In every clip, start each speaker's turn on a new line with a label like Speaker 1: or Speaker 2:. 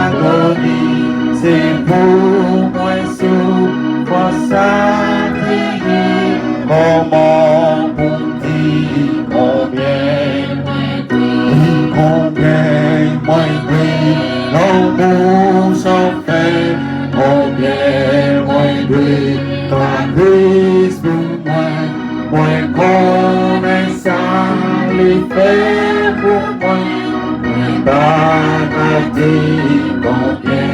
Speaker 1: agonie, c'est pour moi souffrance crier, comment pour dire combien moi brille, l'amour sans fin, combien moi brille, ta grâce pour moi connais ça, les faits pour moi, pas dire combien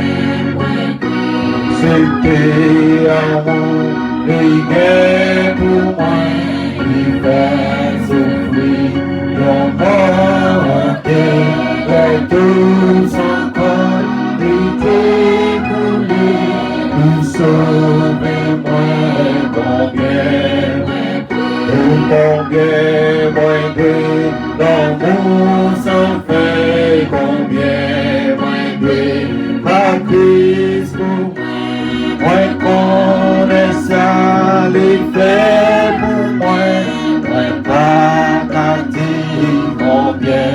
Speaker 1: c'était amour, les guerres pour moi, les fait souffrir, mon mort, et tout son corps, était coulé, pour sauver moi, combien moins de l'amour sans fin, combien moins de la crise pour moi connais ça, les faits pour moi pas qu'à dire combien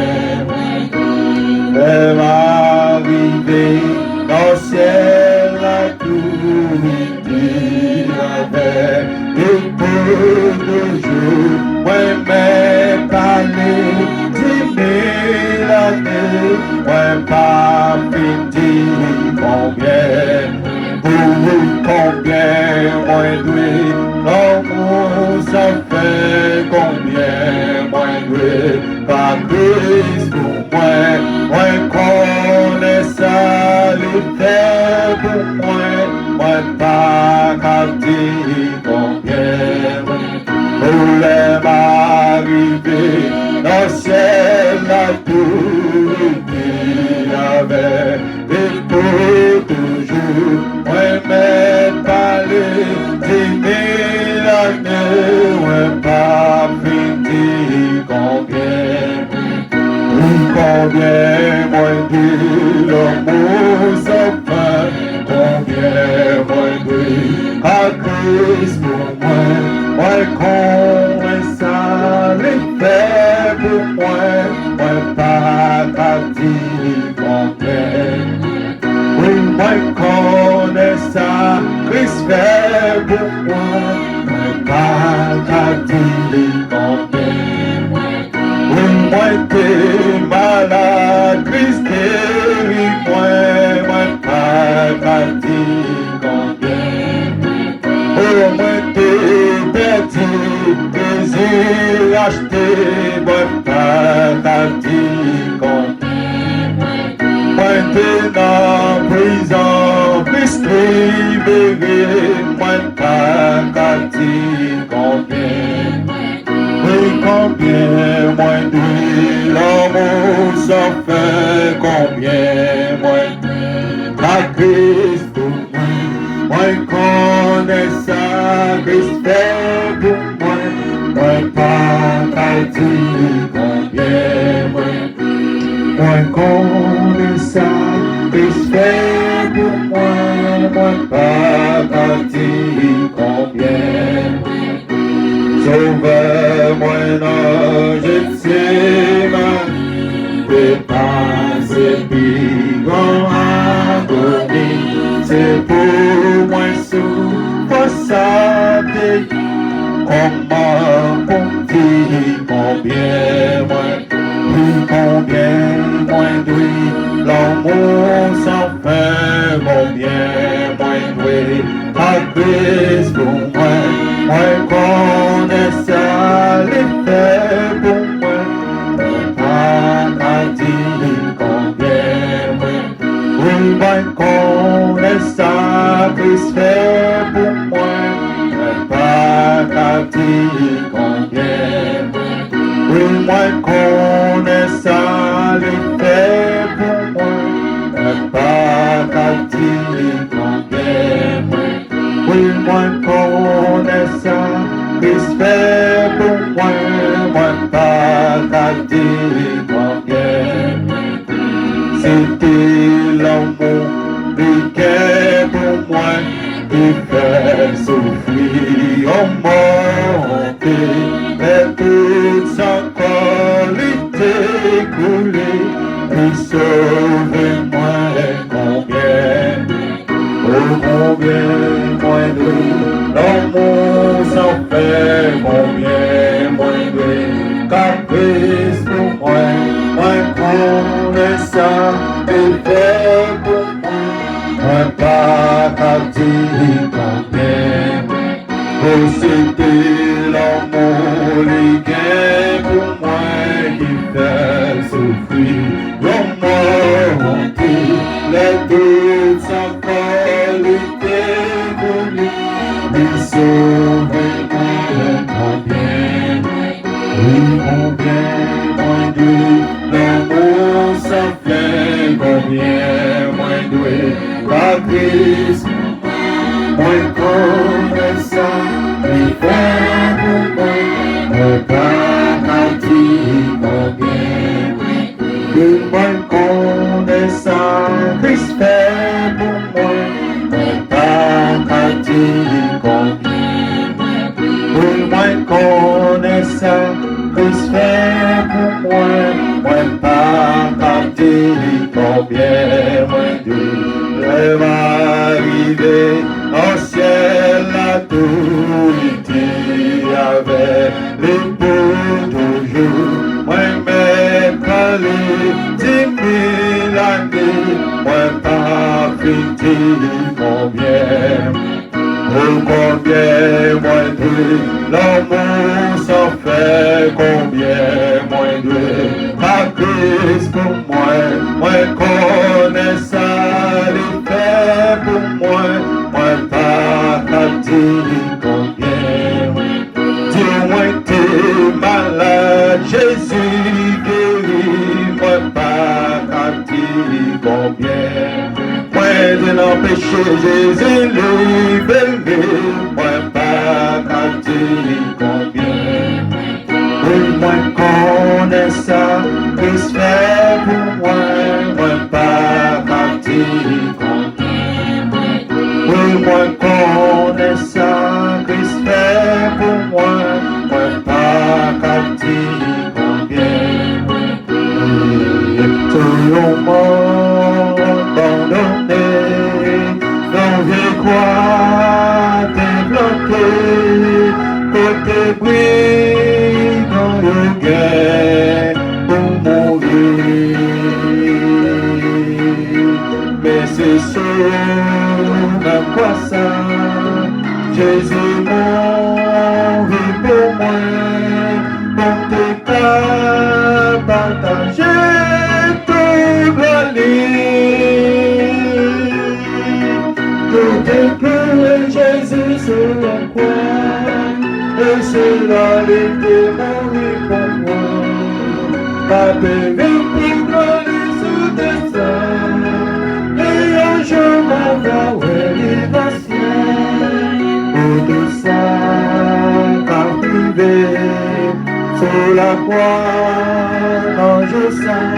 Speaker 1: même arrivé dans le ciel la tourité avec des peu de jours, ouais mais parler, 10 000 années, ouais pas fini combien, pour combien, moins doué, l'amour ça fait combien, moins doué, pas plus pour moi, moins connais ça, les faits pour moi, moins pas qu'à dire combien, pour les m'arriver, dans le ciel la tourité avec des peaux toujours, ouais mais parler, 10 000 années, ouais pas fini combien, moins de l'amour sans fin, combien moins de à Christ pour moi, moi connais ça, les faits pour moi, moi pas qu'à dire combien, oui moi connais ça, Christ fait pour moi, moi pas qu'à dire combien, oui moi t'es malade, Christ guérit moi, moi pas qu'à dire combien, oh moi t'es perdu, désir acheté, moi pas qu'à dire combien, moi t'es dans prison, Christ libéré, moi pas qu'à dire combien, oui combien moins de l'amour sans fin, combien moins la Christ pour moi connais ça, Christ fait pour moi pas qu'à dire combien, moi connais ça, Christ fait pour moi pas qu'à dire combien, sauveur-moi non, je sais ma dépasser plus grand agonie, c'est pour moi souffrance comment pour dire combien moins doué, l'amour sans fin, combien moins doué, la grâce pour moi connais ça, les faits pour moi, pas qu'à dire combien, oui moi connais ça, Christ fait pour moi, pas qu'à dire combien, oui moi connais ça, les faits pour moi, pas qu'à dire combien, oui moi connais ça, Christ fait pour moi pas qu'à dire combien, c'était l'amour du cœur pour moi qui fait souffrir en monté, mais toute sa qualité coulée, et sauver ça, il fait pour moi. Moi pas qu'à dire combien. Oh, c'était l'amour, les gains pour moi qui fait souffrir. L'amour, les deux sans qualité pour lui. Il sauve mon bien. Oui, mon bien, mon Dieu. L'amour, ça fait combien, mon Dieu. Pas Christ. Moi connaissant, il fait pour moi, moi pas dire combien. Moi connaissant, Christ fait pour moi, moi pas dire combien. Moi connaissant, Christ fait pour moi, moi pas dire combien. Moi Dieu va arriver. Au ciel, la douité avec les beaux toujours. Moi, mettre les 10 000 années, moi, pas fini combien. Oh, combien, moi, deux, l'amour s'en fait combien, moi, deux. Ma Christ pour moi, moi, connais ça, les faits pour moi. Moi pas qu'à dire combien. Dieu, moi t'es malade, Jésus guérit. Moi pas qu'à dire combien. Moi de l'empêcher, Jésus libéré. Moi pas qu'à dire combien. Oui, moi connais ça, Christ fait pour moi. Moi pas qu'à dire combien. Oui, moi connais ça, Christ fait pour moi, moi pas qu'à dire combien. Tout le monde abandonné, dans les croix débloquées, côté bruit dans le guet pour mourir. Mais c'est sûr. Quoi ça, Jésus mourit pour moi, pour tes cas, partager toute la ligne. Tout est cloué, Jésus sur la croix, et cela l'était mourir pour moi. Pas bébé pour gloire sous tes seins, et un jour m'en va, ouais. Sur la croix, quand je sens,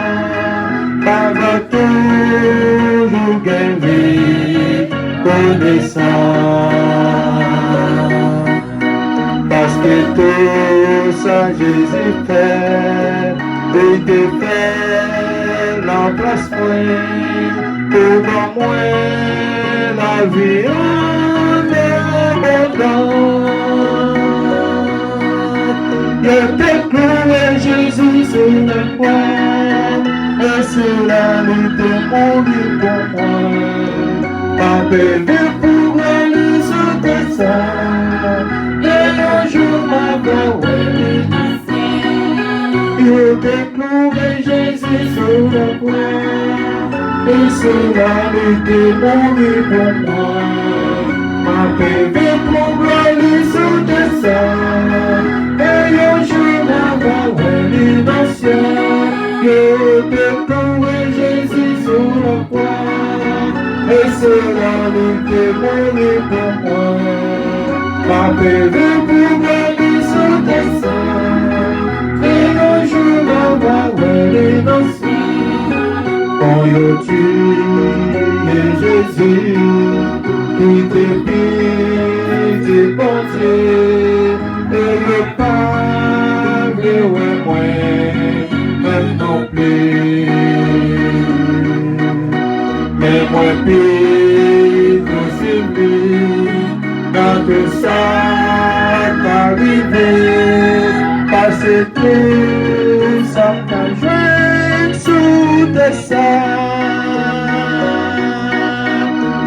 Speaker 1: par toujours gagner, connaissant. Parce que tout ça Jésus fait, et de faire l'emplacement pour moi la vie en abondance. Le déclaré Jésus sur la croix, et c'est la lutte mourir pour moi. Pas bébé pour aller sur tes seins, et un jour ma voix le déclaré Jésus sur la croix, et c'est la lutte mourir pour moi. Ma bébé pour aller sur tes seins, et un jour ma voix je découvre Jésus sur la croix, et c'est la lutte qui est mourir pour moi. Ma bébé pour aller sur tes seins, et un jour ma voix quand yo tué Jésus, qui t'est pris, pensé, et le pas de moi, même non plus. Mais moi, puis, c'est plus, quand ça t'arrivait, passer tout ça t'a joué sous sous tes seins.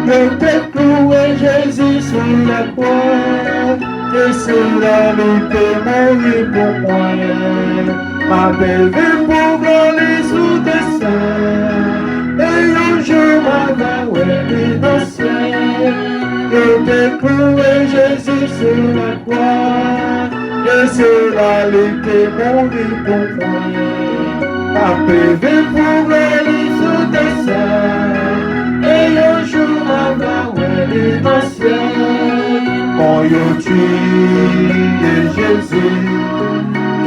Speaker 1: Je t'ai cloué Jésus sur la croix, et c'est la lutte mourir pour moi. Ma belle vie pour voler sous tes seins, et un jour ma va innocent. Je t'ai cloué Jésus sur la croix, et c'est la lutte mourir pour moi. Ma belle vie pour voler sous tes seins, et un jour ma va innocent. Quand je tue Jésus,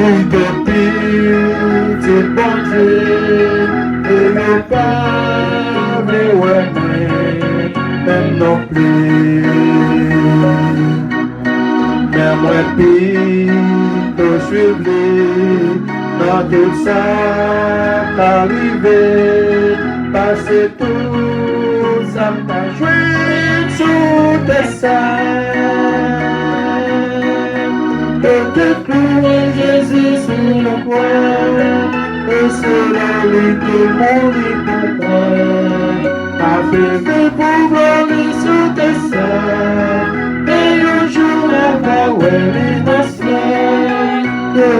Speaker 1: il te dit bon Dieu, et ne pas m'aimer, même non plus. Mais moi, puis, te suivre, dans tout ça, t'arriver, passer tout ça, m'a joué sous tes seins. De clouer Jésus sur la croix, et c'est la lutte qui mourit pour moi. Ma bébé pour voler sous tes seins, et un jour la va innocent.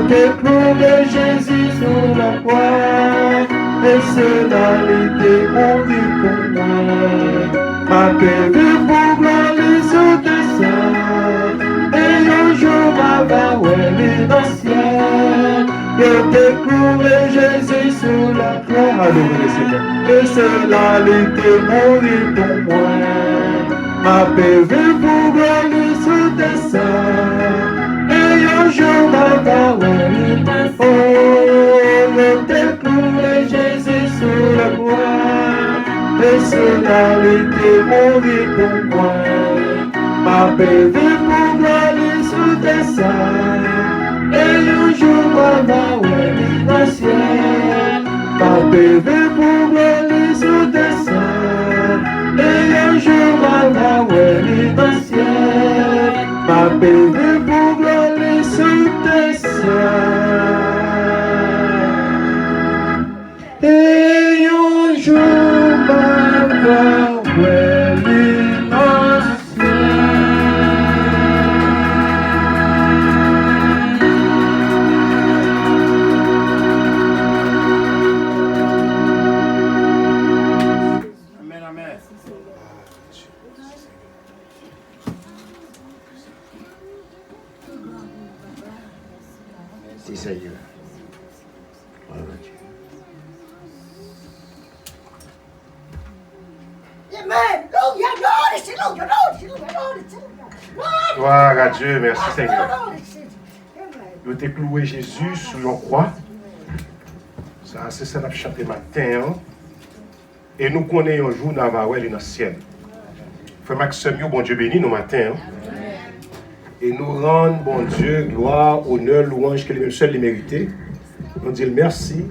Speaker 1: De clouer Jésus sur la croix, et c'est la lutte qui mourit pour moi. Ma bébé pour voler sous tes seins, et un jour ma va innocent. Je t'ai cloué Jésus sur la croix, alléluia Seigneur, et c'est la lutte qui mourit pour moi. Ma bébé pour voler sous tes seins, et un jour ma va innocent. Oh, je t'ai cloué Jésus sur la croix, et c'est la lutte qui mourit pour moi. Ma bébé pour voler sous tes seins, et un jour ma va innocent. Ma bébé pour voler sous tes seins, et un jour ma va innocent. Ma bébé pour voler sous tes seins, et un jour ma va innocent.
Speaker 2: Seigneur.
Speaker 3: Gloire à Dieu, merci Seigneur. Je t'ai cloué Jésus sur la croix. Ça, c'est ça qu'on a chanté matin. Et nous connaissons un jour dans le ciel. Frère Maxime, bon Dieu béni nous matin. Et nous rendons, bon Dieu, gloire, honneur, louange, que lui-même seul les mérité. Nous disons merci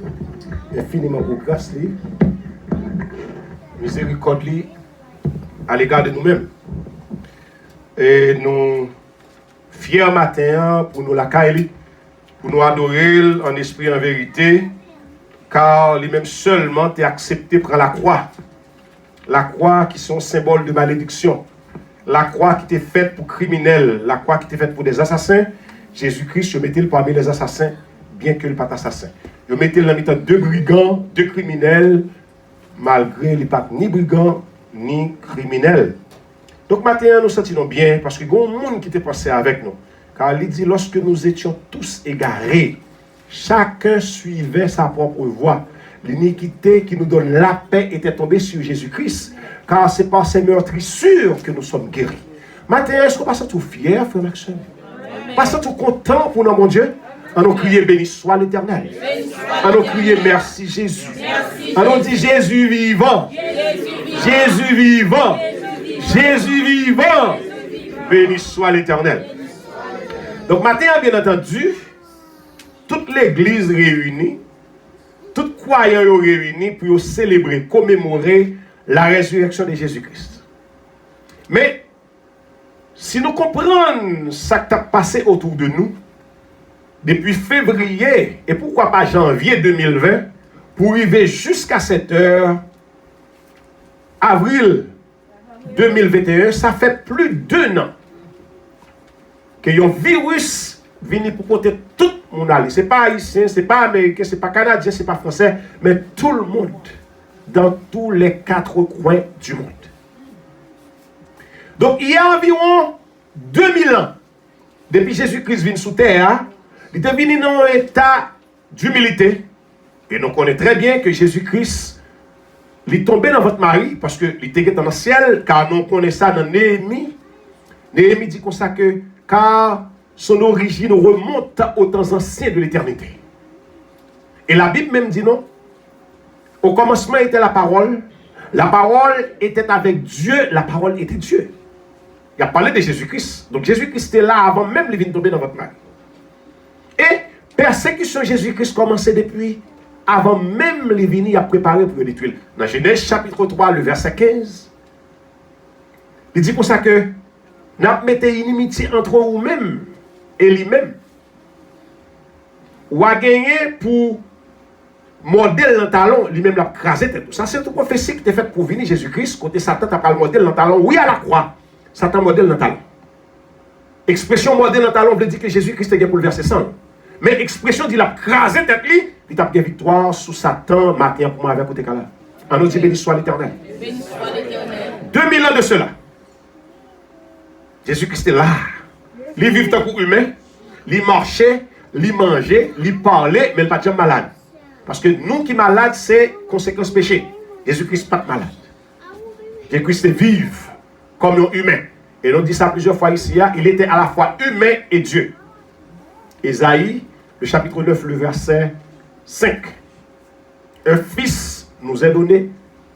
Speaker 3: infiniment pour grâce, miséricorde à l'égard de nous-mêmes. Et nous, fiers matin, pour nous l'accueillir, pour nous adorer en esprit et en vérité, car lui-même seulement est accepté par la croix. La croix qui sont symbole de malédiction. La croix qui était faite pour criminels, la croix qui était faite pour des assassins, Jésus-Christ, je mettais parmi les assassins, bien qu'il n'est pas assassin. Je mettais dans le deux brigands, deux criminels, malgré les pas ni brigands, ni criminels. Donc maintenant, nous sentons bien, parce que il y a un monde qui était passé avec nous. Car il dit, lorsque nous étions tous égarés, chacun suivait sa propre voie. L'iniquité qui nous donne la paix était tombée sur Jésus-Christ. Car c'est par ces meurtrissures que nous sommes guéris. Maintenant, est-ce qu'on passe tout fier, frère Maxime? Passe tout content pour nous, mon Dieu? Allons crier béni soit l'Éternel. Allons crier merci Jésus. Allons dire Jésus vivant. Jésus vivant. Jésus vivant. Béni soit l'Éternel. Donc maintenant, bien entendu, toute l'Église réunie, tout croyant réunis pour célébrer, commémorer la résurrection de Jésus-Christ. Mais, si nous comprenons ce qui a passé autour de nous, depuis février, et pourquoi pas janvier 2020, pour arriver jusqu'à cette heure, avril 2021, ça fait plus d'1 an que un virus vient pour porter tout le monde aller. Ce n'est pas haïtien, ce n'est pas américain, ce n'est pas canadien, ce n'est pas français, mais tout le monde, dans tous les 4 coins du monde. Donc, il y a environ 2000 ans, depuis Jésus-Christ vient sous terre, il est venu dans un état d'humilité. Et nous connaissons très bien que Jésus-Christ, il est tombé dans votre mari, parce qu'il était dans le ciel, car nous connaissons ça dans Néhémie. Néhémie dit comme ça que, car son origine remonte aux temps anciens de l'éternité. Et la Bible même dit non. Au commencement était la parole était avec Dieu, la parole était Dieu. Il a parlé de Jésus-Christ. Donc Jésus-Christ était là avant même de tomber dans votre mari. Et persécution de Jésus-Christ commençait depuis avant même les venir, il a préparé pour le détruire. Dans Genèse chapitre 3, le verset 15, il dit pour ça que nous mettons inimitié entre vous-même et lui-même. Ou a gagné pour modèle dans le talon, lui-même l'a crasé. Ça, c'est une prophétie qui était faite pour venir Jésus-Christ, côté Satan, t'as pas le modèle dans le talon. Oui, à la croix, Satan modèle dans le talon. Expression modèle dans le talon veut dire que Jésus-Christ est pour le verset 100. Mais expression dit l'a crasé tête lui, il a gagné victoire sous Satan, matin pour moi avec côté Kala. En nous dit béni soit l'Éternel. 2000 ans de cela. Jésus-Christ est là. Il vivait tant que humain, il marchait, il mangeait, il parlait, mais il n'est pas malade. Parce que nous qui sommes malades, c'est conséquence péché. Jésus-Christ n'est pas malade. Jésus-Christ est vif comme un humain. Et on dit ça plusieurs fois ici. Il était à la fois humain et Dieu. Ésaïe, le chapitre 9, le verset 5. Un fils nous est donné,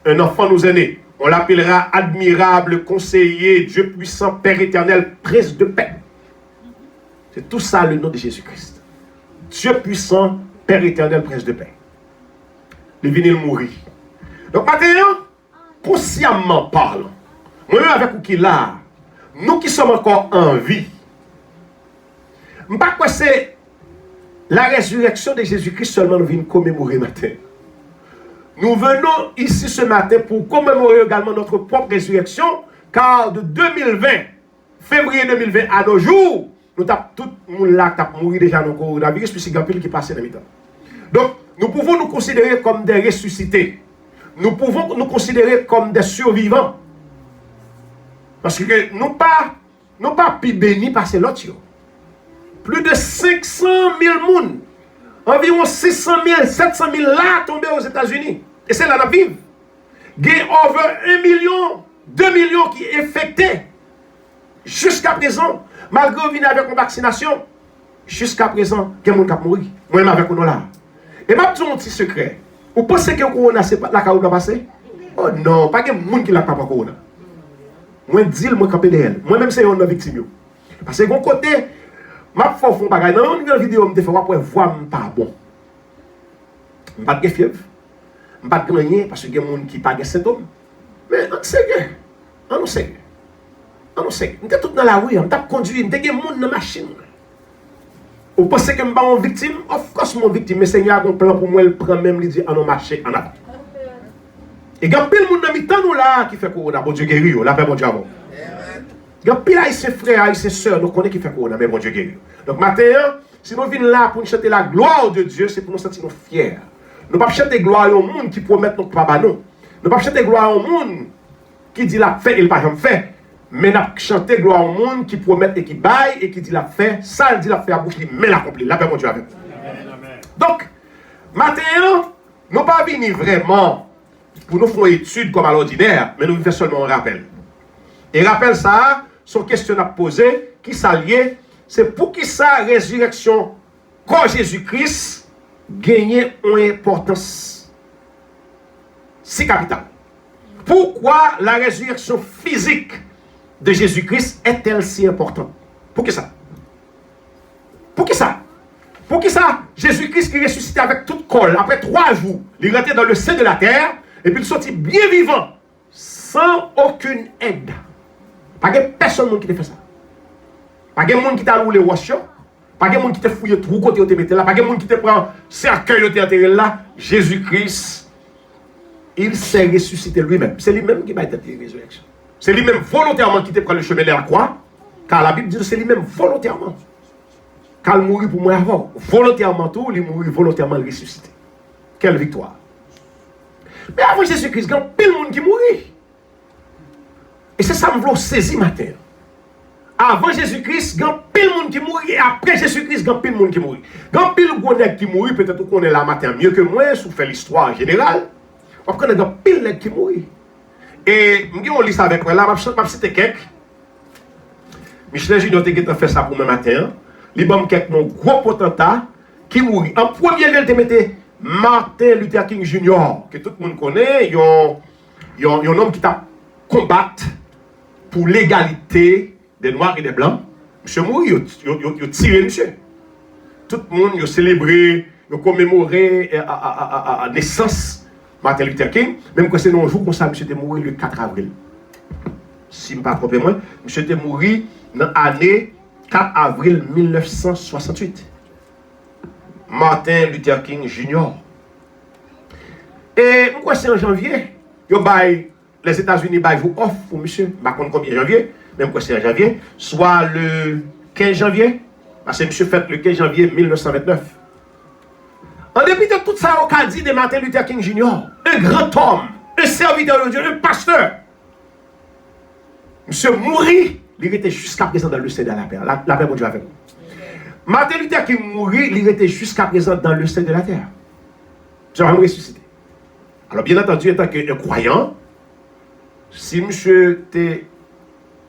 Speaker 3: un enfant nous est né. On l'appellera admirable, conseiller, Dieu puissant, Père éternel, prince de paix. C'est tout ça le nom de Jésus-Christ. Dieu puissant, Père éternel, prince de paix. Il vient mourir. Donc maintenant, consciemment parlant, moi-même avec vous qui là, nous qui sommes encore en vie, je ne sais pas c'est la résurrection de Jésus-Christ seulement nous venons commémorer matin. Nous venons ici ce matin pour commémorer également notre propre résurrection, car de 2020, février 2020 à nos jours, nous avons tout le monde là qui a mouru déjà dans le coronavirus, puis c'est un pile qui passe dans le temps. Donc, nous pouvons nous considérer comme des ressuscités. Nous pouvons nous considérer comme des survivants. Parce que nous pas plus bénis par ces l'autre. Plus de 500 000 personnes, environ 600 000, 700 000 là tombés aux États-Unis. Et c'est là qu'on vit. Il y a over 1 million, 2 millions qui sont infectés. Jusqu'à présent, malgré venir avec une vaccination, jusqu'à présent, il y a des gens qui mourent. Moi-même avec nous là. Et je vais vous dire un petit secret. Vous pensez que le corona, c'est pas la qui va passer? Oh non, pas de gens qui n'a pas le corona. Moi, je dis, moi, je suis moi-même, c'est une victime. Parce que de mon côté, je fais un bagage. Dans une vidéo, je fais voir pas bon. Je ne suis pas de fièvre. Je ne suis pas de rien parce qu'il y a des gens qui n'ont pas de symptômes. Mais on sait que. On sait. On sait. Je suis tout dans la rue, je suis conduit, je suis des gens dans la machine. Vous pensez que je suis une victime? Of course, je suis une victime. Mais le Seigneur a un plan pour moi, il prend même, il dit, on marché en avant. Et il y a plein de monde dans mi-temps là qui fait corona. Bon Dieu guérit, la paix, bon Dieu avant. Il y a plein de frères et sœurs, nous connaissons qui fait corona, mais bon Dieu guérit. Donc maintenant, si nous venons là pour nous chanter la gloire de Dieu, c'est pour nous sentir fiers. Nous ne pouvons pas chanter gloire au monde qui promet notre papa, non. Nous ne pouvons pas chanter gloire au monde qui dit la fait et il n'a pas fait. Mais nous chanter gloire au monde qui promet et qui baille et qui dit la fait. Ça, il dit la fait à bouche, mais l'accomplit. La paix, bon Dieu avec. Donc, maintenant, nous ne pouvons pas venir vraiment pour nous faire une étude comme à l'ordinaire, mais nous faisons seulement un rappel. Et rappel ça, son question à poser, qui s'allie, c'est pour qui sa résurrection, quand Jésus-Christ gagne une importance si capitale. Pourquoi la résurrection physique de Jésus-Christ est-elle si importante? Pour qui ça? Pour qui ça? Pour qui ça? Jésus-Christ qui ressuscité avec toute colle, après 3 jours, il rentré dans le sein de la terre, et puis il sortit bien vivant, sans aucune aide. Pas de personne qui a fait ça. Pas de monde qui t'a roulé washer. Pas de monde qui te fouille tout côté où te mette là, pas de monde qui te prend cercueil où te enterré là. Jésus-Christ, il s'est ressuscité lui-même. C'est lui-même qui va être la résurrection. C'est lui-même volontairement qui te prend le chemin de la croix, car la Bible dit que c'est lui-même volontairement. Car il mourit pour moi avant. Volontairement tout, il mourit volontairement ressuscité. Quelle victoire. Mais avant Jésus-Christ, il y a plein de monde qui mourit. Et c'est ça que je veux saisir matin. Avant Jésus-Christ, il y a plein de monde qui mourit. Et après Jésus-Christ, il y a plein de monde qui mourit. Il y a plein de monde qui mourit. Peut-être qu'on est là matin mieux que moi, si vous faites l'histoire générale. On connaît plein de gens qui mourit. Et je vais lire ça avec moi. Là, je vais citer quelques. Michel Junior a fait ça pour moi matin. Il y a quelques gros potentats qui mourit. En premier lieu, il mettait Martin Luther King Jr., que tout le monde connaît. Il y a un homme qui t'a combattu pour l'égalité des Noirs et des Blancs. Monsieur mourit, il a tiré monsieur. Tout le monde a célébré, il a commémoré la naissance de Martin Luther King. Même quand c'est un jour comme ça, monsieur est mort le 4 avril. Si je ne me trompe pas, monsieur est mort dans l'année 4 avril 1968. Martin Luther King Jr. Et pourquoi c'est en janvier? Les États-Unis vous offrent pour monsieur, je ne sais pas combien janvier, même quoi c'est en janvier, soit le 15 janvier, parce que monsieur fait le 15 janvier 1929. En dépit de tout ça, on a dit de Martin Luther King Jr., un grand homme, un serviteur de Dieu, un pasteur. Monsieur mourit, il était jusqu'à présent dans le sein de la paix. La paix, mon Dieu, avec nous. Martin Luther King mourit, il était jusqu'à présent dans le sein de la terre. Je vais me ressusciter. Alors, bien entendu, étant qu'un croyant, si monsieur t'est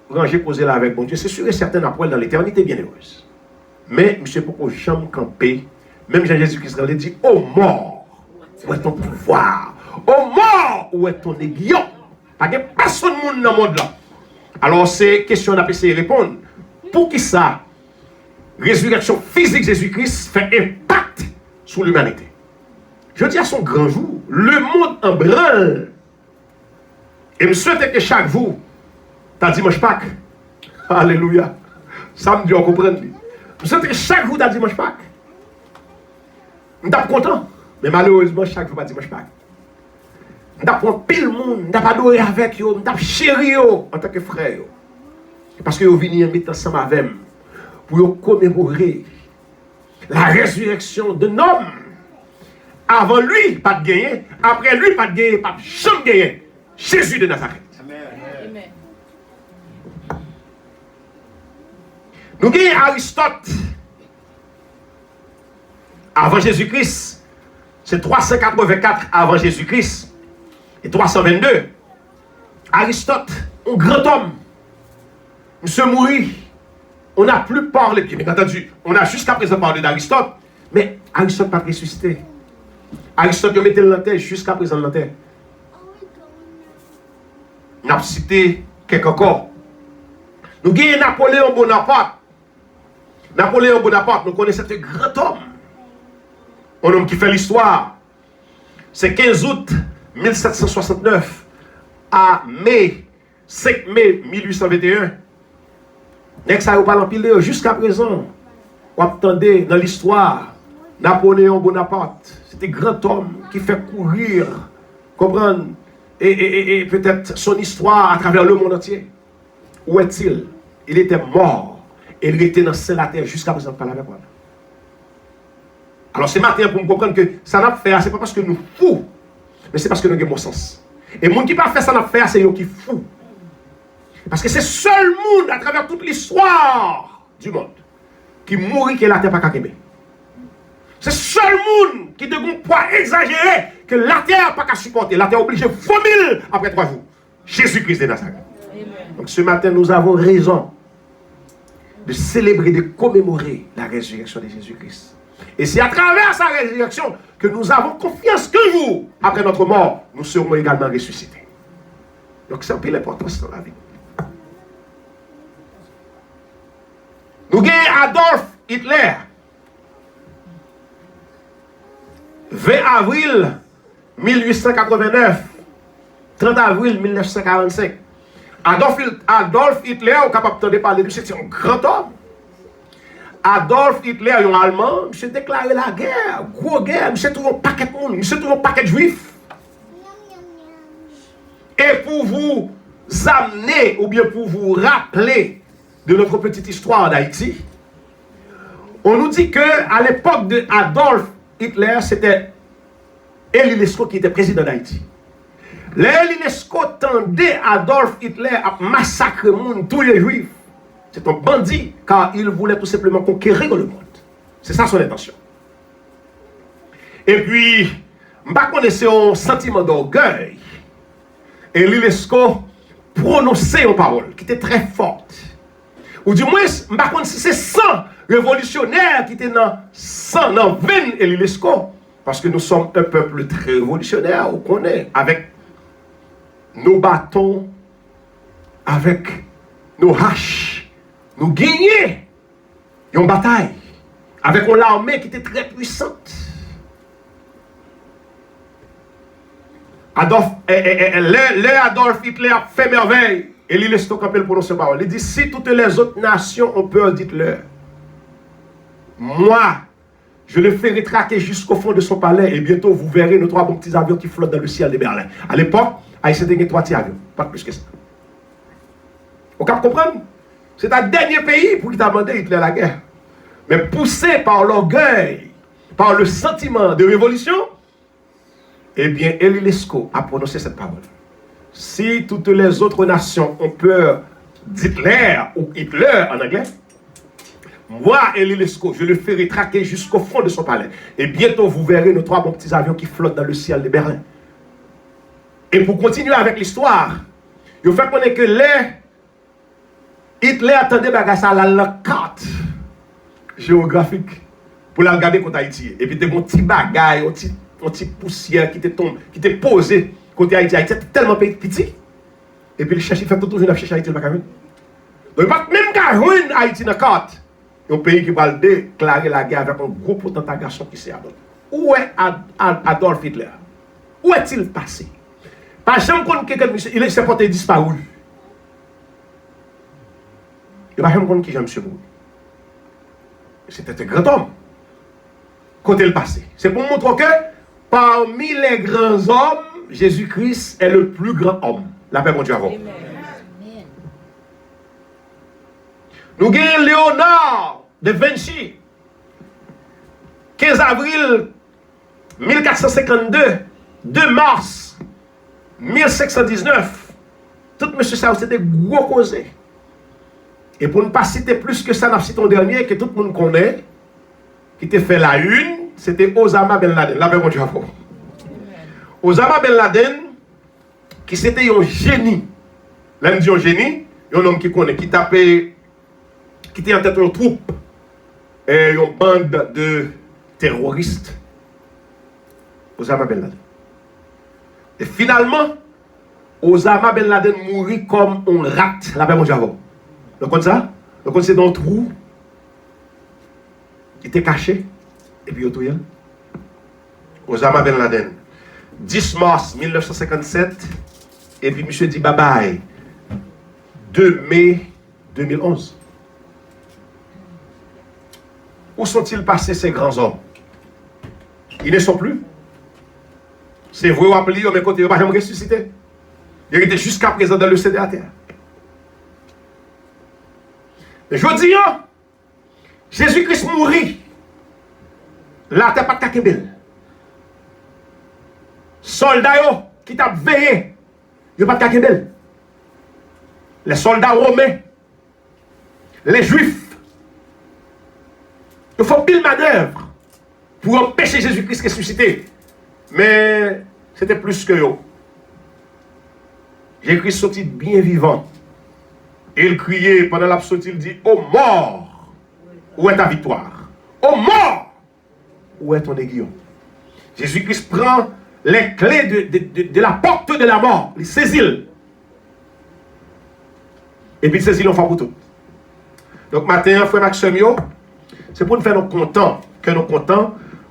Speaker 3: rangé causé là avec mon Dieu, c'est sûr et certain après dans l'éternité bienheureuse. Mais monsieur pourquoi jamais camper, même Jean-Jésus-Christ l'a dit, ô mort, où est ton pouvoir? Ô mort, où est ton aiguillon? Pas de personne dans le monde là. Alors, c'est question d'appeler répondre. Pour qui ça? Résurrection physique Jésus-Christ fait impact sur l'humanité. Je dis à son grand jour, le monde en branle. Et je souhaite que chaque jour, t'as dimanche Pâques. Alléluia. Samedi, on comprend. Je souhaite que chaque jour, t'as dimanche Pâques. Je suis content. Mais malheureusement, chaque jour, pas dimanche Pâques. Je prends pile monde, je adoré avec eux, je chéri en tant que frère. Parce que vous venez mettre ensemble avec moi pour commémorer la résurrection d'un homme. Avant lui, pas de gagner. Après lui, pas de gagner, pas de jamais gagner. Jésus de Nazareth. Amen. Nous gagnons Aristote. Avant Jésus-Christ, c'est 384 avant Jésus-Christ. Et 322. Aristote, un grand homme. Monsieur mourit. On n'a plus parlé, bien entendu. On a jusqu'à présent parlé d'Aristote. Mais Aristote n'a pas ressuscité. Aristote, il mettait dans la terre jusqu'à présent dans la terre. On a cité quelques encore. Nous avons Napoléon Bonaparte. Napoléon Bonaparte, nous connaissons ce grand homme. Un homme qui fait l'histoire. C'est 15 août 1769 à 5 mai 1821. Next, ça vous parle en pile jusqu'à présent. Vous attendez dans l'histoire Napoléon Bonaparte. C'était un grand homme qui fait courir, comprendre, et peut-être son histoire à travers le monde entier. Où est-il? Il était mort. Et il était dans la terre jusqu'à présent. Pas avec moi. Alors ce matin, pour me comprendre que ça n'a pas fait, c'est pas parce que nous fous, mais c'est parce que nous avons bon sens. Et le monde qui n'a pas fait ça n'a fait, c'est eux qui fou. Parce que c'est seul monde à travers toute l'histoire du monde qui mourit que la terre n'a pas qu'à. C'est seul monde qui a un poids exagéré que la terre n'a pas qu'à supporter. La terre est obligée de vomir après 3 jours. Jésus-Christ de Nazareth. Donc ce matin, nous avons raison de célébrer, de commémorer la résurrection de Jésus-Christ. Et c'est à travers sa résurrection que nous avons confiance qu'un jour, après notre mort, nous serons également ressuscités. Donc c'est un peu l'importance dans la vie. Nous avons Adolf Hitler. 20 avril 1889, 30 avril 1945. Adolf Hitler, on est capable de parler de lui, c'est un grand homme. Adolf Hitler, un Allemand, il s'est déclaré la guerre, gros guerre, il s'est trouvé un paquet de monde, il s'est trouvé un paquet de juifs. Et pour vous amener, ou bien pour vous rappeler de notre petite histoire d'Haïti, on nous dit qu'à l'époque d'Adolf Hitler, c'était Elie Lescaut qui était président d'Haïti. Elie Lescaut tendait Adolf Hitler à massacrer le monde, tous les juifs. C'est un bandit, car il voulait tout simplement conquérir le monde. C'est ça son intention. Et puis, je ne connaissais pas un sentiment d'orgueil. Elie Lescaut prononçait une parole qui était très forte. Ou du moins, je ne connaissais pas si c'est 100 révolutionnaires qui étaient dans 100, dans 20 Elie Lescaut. Parce que nous sommes un peuple très révolutionnaire, on connaît, avec nos bâtons, avec nos haches. Nous gagnons une bataille avec une armée qui était très puissante. Adolf Hitler fait merveille. Et il laisse campé pour nos paroles. Il dit, si toutes les autres nations ont peur, dites-leur. Moi, je le ferai traquer jusqu'au fond de son palais et bientôt vous verrez nos 3 bons petits avions qui flottent dans le ciel de Berlin. À l'époque, Haïti avait 3 petits avions, pas plus que ça. Vous comprenez? C'est un dernier pays pour qui t'a demandé Hitler la guerre. Mais poussé par l'orgueil, par le sentiment de révolution, eh bien, Elie Lescaut a prononcé cette parole. Si toutes les autres nations ont peur d'Hitler ou Hitler en anglais, moi, Elie Lescaut, je le ferai traquer jusqu'au fond de son palais. Et bientôt, vous verrez nos 3 bons petits avions qui flottent dans le ciel de Berlin. Et pour continuer avec l'histoire, il faut connaître que Hitler attendait la carte géographique pour la regarder contre Haïti. Et puis, il y a un petit bagaille, un petit poussière qui était posé côté Haïti. Haïti était tellement petit. Et puis, il cherche, il fait tout le jour chercher Haïti. Donc, il va même qu'à ruiner Haïti dans la carte. Un pays qui va déclarer la guerre avec un gros potentat garçon qui s'est Adolf. Où est Adolf Hitler? Où est-il passé? Par exemple, quand quelqu'un il s'est porté disparu. Il ne va jamais connaître qui est M. Bourg. C'était un grand homme. Quand il est passé. C'est pour montrer que parmi les grands hommes, Jésus-Christ est le plus grand homme. La paix, mon Dieu, avant. Nous avons Léonard de Vinci. 15 avril 1452, 2 mars 1519. Tout monsieur ça, c'était gros causé. Et pour ne pas citer plus que ça, nous citons dernier que tout le monde connaît, qui t'a fait la une, c'était Osama Ben Laden. La paix, mon Dieu, avant. Osama Ben Laden, qui c'était un génie. L'homme dit un génie, un homme qui connaît, qui tapait, qui était en tête d'une troupe, et une bande de terroristes. Osama Ben Laden. Et finalement, Osama Ben Laden mourit comme un rat. La paix, mon Dieu, avant. Donc, comme ça, c'est dans le trou, il était caché, et puis il est Osama Ben Laden. 10 mars 1957, et puis monsieur dit bye bye. 2 mai 2011. Où sont-ils passés ces grands hommes? Ils ne sont plus. C'est vrai ou appelé, mais côté, ils ne vont jamais ressusciter. Ils étaient jusqu'à présent dans le ciel de la terre. Je dis, Jésus-Christ mourit. La terre pas de belle. Soldats qui t'a veillé, ils n'ont pas de belle. Les soldats romains, les juifs, il faut pile manœuvre pour empêcher Jésus-Christ de ressusciter. Mais c'était plus que eux. Jésus-Christ sortit bien vivant. Et il criait pendant la sortie, il dit, ô mort, où est ta victoire? Ô mort, où est ton aiguillon? Jésus-Christ prend les clés de la porte de la mort, il saisit. Et puis il saisit l'enfant pour tout. Donc matin, frère Maxime, c'est pour nous faire nous contents,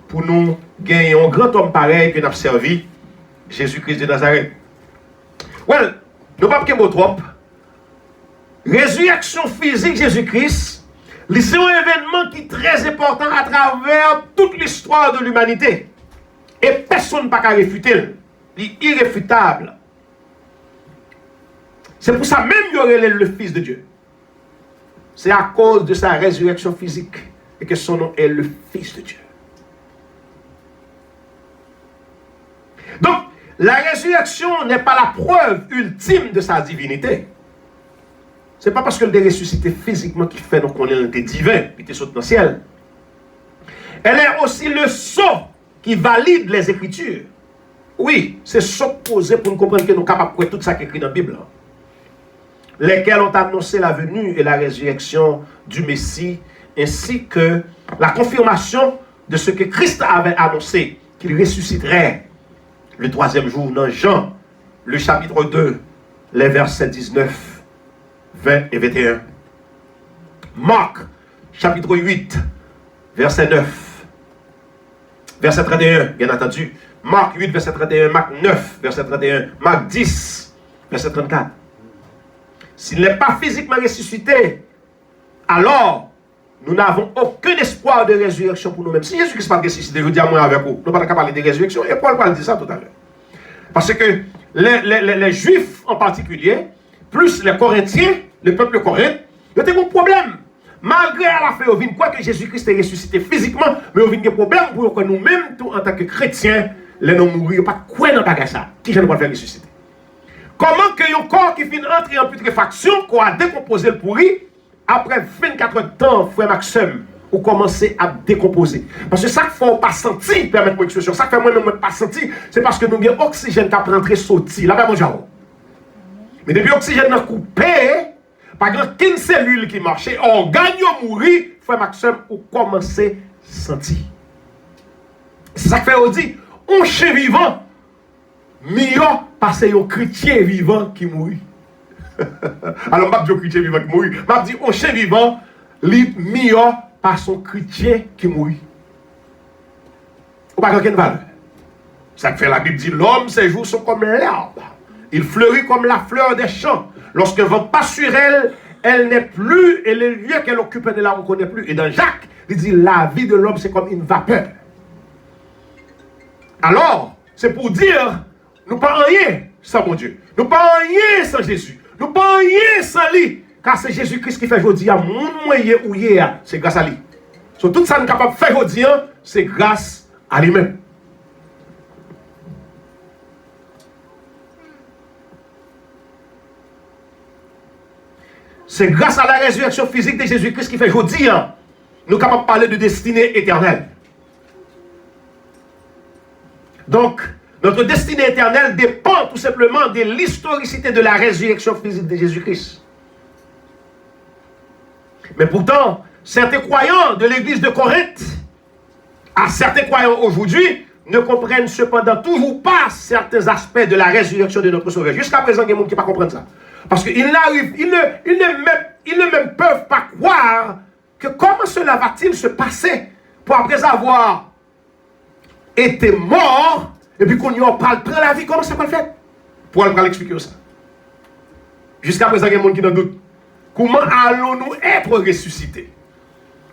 Speaker 3: pour nous gagner un grand homme pareil que nous avons servi, Jésus-Christ de Nazareth. Well, nous ne pouvons pas trop. Résurrection physique Jésus-Christ C'est un événement qui est très important à travers toute l'histoire de l'humanité. Et personne ne peut pas réfuter. Il est irréfutable. C'est pour ça même qu'il y aurait le Fils de Dieu. C'est à cause de sa résurrection physique et que son nom est le Fils de Dieu. Donc, la résurrection n'est pas la preuve ultime de sa divinité. Ce n'est pas parce qu'elle est ressuscité physiquement qu'il fait qu'on est divin, puis il saute dans le ciel. Elle est aussi le sceau qui valide les Écritures. Oui, c'est supposé pour nous comprendre que nous sommes capables de croire tout ça qui est écrit dans la Bible. Lesquels ont annoncé la venue et la résurrection du Messie, ainsi que la confirmation de ce que Christ avait annoncé, qu'il ressusciterait le troisième jour dans Jean, le chapitre 2, les versets 19, 20 et 21. Marc, chapitre 8, verset 9, verset 31, bien entendu. Marc 8, verset 31, Marc 9, verset 31, Marc 10, verset 34. S'il n'est pas physiquement ressuscité, alors nous n'avons aucun espoir de résurrection pour nous-mêmes. Si Jésus-Christ n'est pas ressuscité, je dis à moi avec vous, nous ne pouvons pas parler de résurrection. Et Paul parle de ça tout à l'heure. Parce que les Juifs en particulier, plus les Corinthiens, le peuple corinthien, ils ont un problème. Malgré à la fin, on vient quoi que Jésus-Christ est ressuscité physiquement, mais on vient des problèmes pour que nous-mêmes, en tant que chrétiens, les non mourir, pas quoi dans le ça. Qui vient de faire ressusciter? Comment que un corps qui finit entrer en putréfaction, qu'on a décomposé le pourri, après 24 heures de temps, frère Maxime, ou commencer à décomposer. Parce que ça ne faut pas sentir, permettez-moi l'expression, ça fait moi-même pas sentir, c'est parce que nous avons oxygène qui a rentré sorti. Là, mon jarron. Mais depuis l'oxygène a coupé, pas qu'une cellule qui marchait, organe mourir, frère Maxime, ou commencer à sentir. C'est ça que fait on dit, on chien vivant, mieux parce que un chrétien vivant qui mourit. Alors, je dis un chrétien vivant qui mourit. Je dis un chien vivant, mieux par son chrétien qui mourit. Ou pas aucune valeur. Ça que fait la Bible dit, l'homme, ses jours sont comme l'herbe. Il fleurit comme la fleur des champs. Lorsque vent passe sur elle, elle n'est plus, et le lieu qu'elle occupe, elle ne la reconnaît plus. Et dans Jacques, il dit, la vie de l'homme, c'est comme une vapeur. Alors, c'est pour dire, nous pas rien sans mon Dieu. Nous pas rien sans Jésus. Nous pas rien sans lui. Car c'est Jésus-Christ qui fait aujourd'hui à mon moyen ou hier. C'est grâce à lui. So, tout ça nous sommes capables de faire aujourd'hui, c'est grâce à lui-même. C'est grâce à la résurrection physique de Jésus-Christ qui fait aujourd'hui, nous sommes capables de parler de destinée éternelle. Donc, notre destinée éternelle dépend tout simplement de l'historicité de la résurrection physique de Jésus-Christ. Mais pourtant, certains croyants de l'église de Corinthe, à certains croyants aujourd'hui, ne comprennent cependant toujours pas certains aspects de la résurrection de notre Sauveur. Jusqu'à présent, il y a des gens qui ne comprennent pas ça. Parce qu'ils ne même peuvent pas croire que comment cela va-t-il se passer pour après avoir été mort et puis qu'on y en parle, prend la vie, comment ça va le faire? Pour aller expliquer ça. Jusqu'à présent, il y a des gens qui n'en doutent. Comment allons-nous être ressuscités?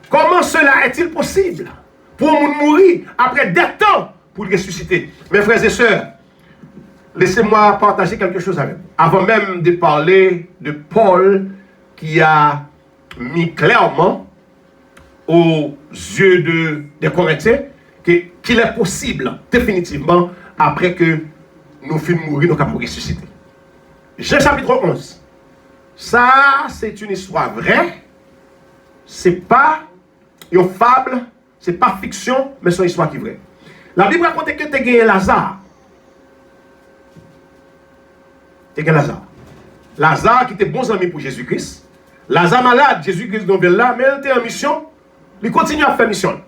Speaker 3: Comment cela est-il possible pour nous mourir après des temps pour le ressusciter? Mes frères et sœurs, laissez-moi partager quelque chose avec vous. Avant même de parler de Paul qui a mis clairement aux yeux des Corinthiens qu'il est possible, définitivement, après que nous finissons de mourir, nous allons ressusciter. Jean chapitre 11. Ça, c'est une histoire vraie. C'est pas une fable, c'est pas fiction, mais c'est une histoire qui est vraie. La Bible raconte que tu as gagné Lazare. Tu as gagné Lazare. Lazare qui était bon ami pour Jésus-Christ. Lazare malade, Jésus-Christ donc là, mais il était en mission. Il continue à faire mission.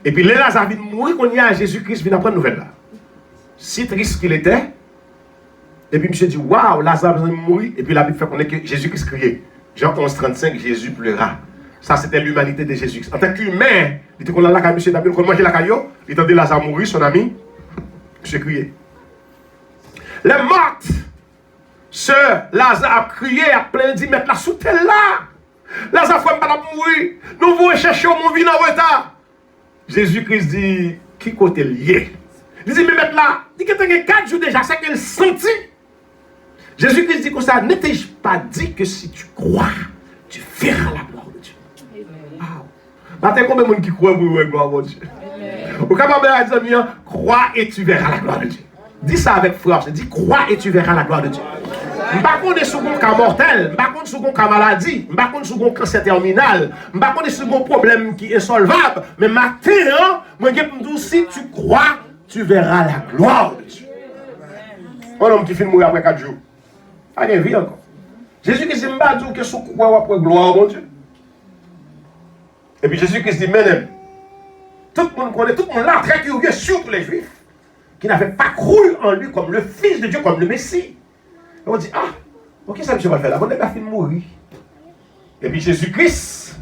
Speaker 3: Et puis les Lazare vient mourir quand il y a Jésus-Christ vient apprendre nouvelle là. Si triste qu'il était. Et puis monsieur dit waouh, Lazare vient mourir. Et puis la Bible fait connaître que Jésus-Christ criait. Jean 11, 35, Jésus pleura. Ça c'était l'humanité de Jésus. En tant qu'humain, il était qu'on a la caille, monsieur David, qu'on mangeait la caillou, il entendait Lazare mourir, son ami. Monsieur criait. Les mortes, ce Lazare a crié, a plein dit, mettre la sous-telle là. Lazare frère pas mourir. Nous voulons chercher mon vie en retard. Jésus-Christ dit, qui côté lié? Il dit, mais maintenant, il dit que tu as 4 jours déjà, c'est qu'elle sentit. Jésus-Christ dit comme ça, ne t'ai-je pas dit que si tu crois, tu verras la gloire de Dieu. Maintenant, combien de monde qui croit pour la gloire de Dieu? Au capable de dire, crois et tu verras la gloire de Dieu. Dis ça avec force, dis crois et tu verras la gloire de Dieu. Par contre, est sous un cas mortel, par contre, sous un cas maladie, par contre, sous un cancer terminal, par contre, sous un problème qui est solvable. Mais maintenant, moi, je me dis, si tu crois, tu verras la gloire de Dieu. Un homme qui finit mourir après 4 jours. Ah, il vit encore. Jésus-Christ dit, je dis que si tu crois après gloire, mon Dieu. Et puis Jésus-Christ dit, mais tout le monde connaît, tout le monde là, très curieux, surtout les Juifs, qui n'avaient pas cru en lui comme le Fils de Dieu, comme le Messie. Et on dit, ah, ok, ça, monsieur va faire là, on n'est pas fini de mourir. Et puis Jésus-Christ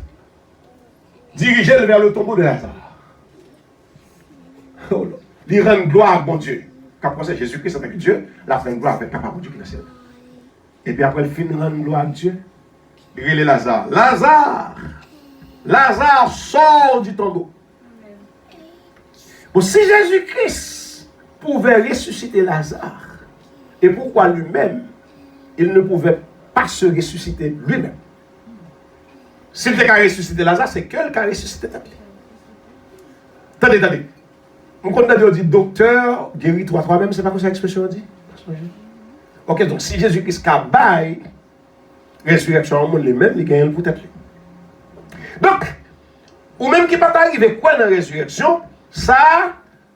Speaker 3: dirigeait vers le tombeau de Lazare. Il rend gloire à mon Dieu. Quand c'est Jésus-Christ avec Dieu, la fin de gloire avec Papa, mon Dieu qui est dans le ciel. Et puis après, il finit de rendre gloire à Dieu. Il est Lazare. Lazare! Lazare sort du tombeau. Bon, si Jésus-Christ pouvait ressusciter Lazare, et pourquoi lui-même, il ne pouvait pas se ressusciter lui-même? S'il était qu'à ressusciter Lazare, c'est qu'elle qui a ressuscité ta vie. Attendez. On dit docteur, guéris-toi toi-même, c'est pas comme ça l'expression dit? Ok, donc si Jésus-Christ a bail, résurrection, on les mêmes, il gagne pour tête. Donc, ou même qui pas arrivé quoi dans la résurrection, ça,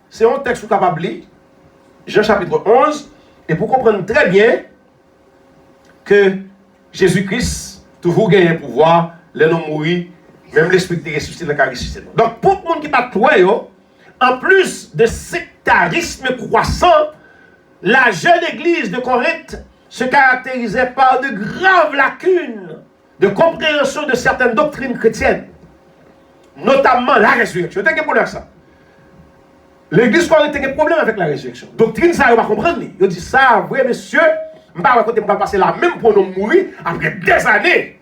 Speaker 3: c'est un texte capable de lire, Jean chapitre 11, et pour comprendre très bien que Jésus-Christ toujours gagne un pouvoir, les non mourir, même l'esprit de ressuscité, le ressuscité. Donc, pour le monde qui pas toi, en plus de sectarisme croissant, la jeune église de Corinthe se caractérisait par de graves lacunes de compréhension de certaines doctrines chrétiennes, notamment la résurrection. Vous avez un problème avec ça? L'église Corinthe a un problème avec la résurrection. Doctrine, ça, vous ne comprenez pas. Ils disent ça, oui, monsieur, je ne vais pas passer là même pour nous mourir après des années.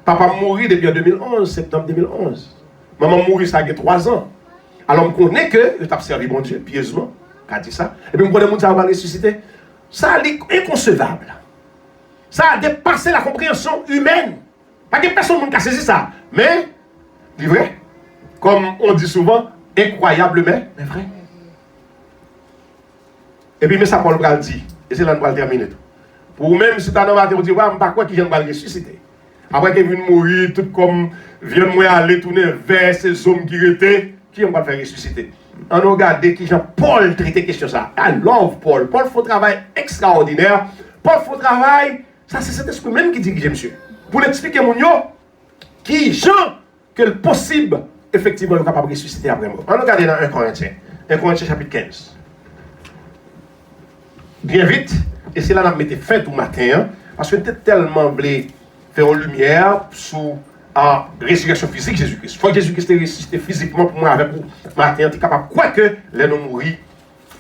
Speaker 3: Papa mourit depuis 2011, septembre 2011. Maman mourit, ça a 3 ans. Alors, on connaît que je t'ai servi mon Dieu, pieusement, qu'a dit ça. Et puis, on connaît que ça va ressusciter. Ça est inconcevable. Ça a dépassé la compréhension humaine. Pas que personne n'a saisi ça. Mais, c'est vrai, comme on dit souvent, incroyable, mais vrai. Et puis, mais ça, Paul Bral dit, et c'est là qu'on va terminer tout. Pour même si tu as un on dit, ouais, je ne sais pas quoi qui vient de ressusciter. Après qu'il vienne mourir, tout comme vient moi aller tourner vers ces hommes qui étaient, qui va faire ressusciter. On regarde qui Jean Paul traite question ça. I love Paul. Paul fait un travail extraordinaire. Paul fait un travail, ça c'est cet esprit même qui dirige monsieur. Pour l'expliquer mon yo, qui Jean que le possible effectivement est capable de ressusciter après moi. On regarde dans 1 Corinthiens. 1 Corinthiens chapitre 15. Bien vite, et c'est là qu'on a mis fin tout matin, hein, parce que était tellement blé faire en lumière sur la résurrection physique de Jésus-Christ. Il faut que Jésus-Christ est ressuscité physiquement pour moi avec vous. Matin, tu es capable, quoique les non mourir,